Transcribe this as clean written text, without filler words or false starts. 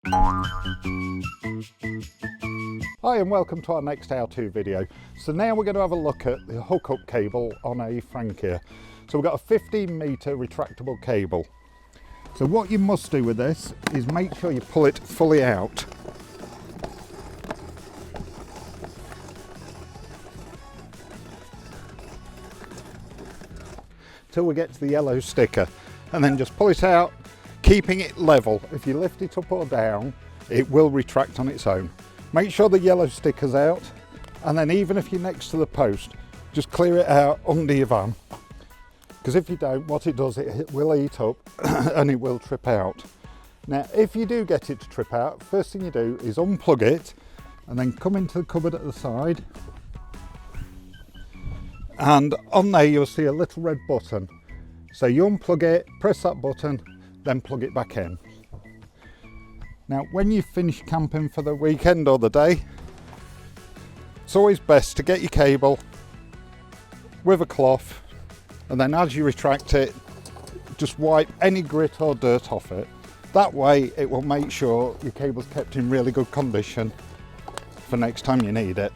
Hi and welcome to our next how-to video. So now we're going to have a look at the hookup cable on a Frankia. So we've got a 15 metre retractable cable. So what you must do with this is make sure you pull it fully out. Till we get to the yellow sticker, and then just pull it out, keeping it level. If you lift it up or down, it will retract on its own. Make sure the yellow sticker's out, and then even if you're next to the post, just clear it out under your van. Because if you don't, what it does, it will eat up and it will trip out. Now, if you do get it to trip out, first thing you do is unplug it and then come into the cupboard at the side. And on there you'll see a little red button. So you unplug it, press that button, then plug it back in. Now, when you finish camping for the weekend or the day, it's always best to get your cable with a cloth, and then as you retract it, just wipe any grit or dirt off it. That way it will make sure your cable's kept in really good condition for next time you need it.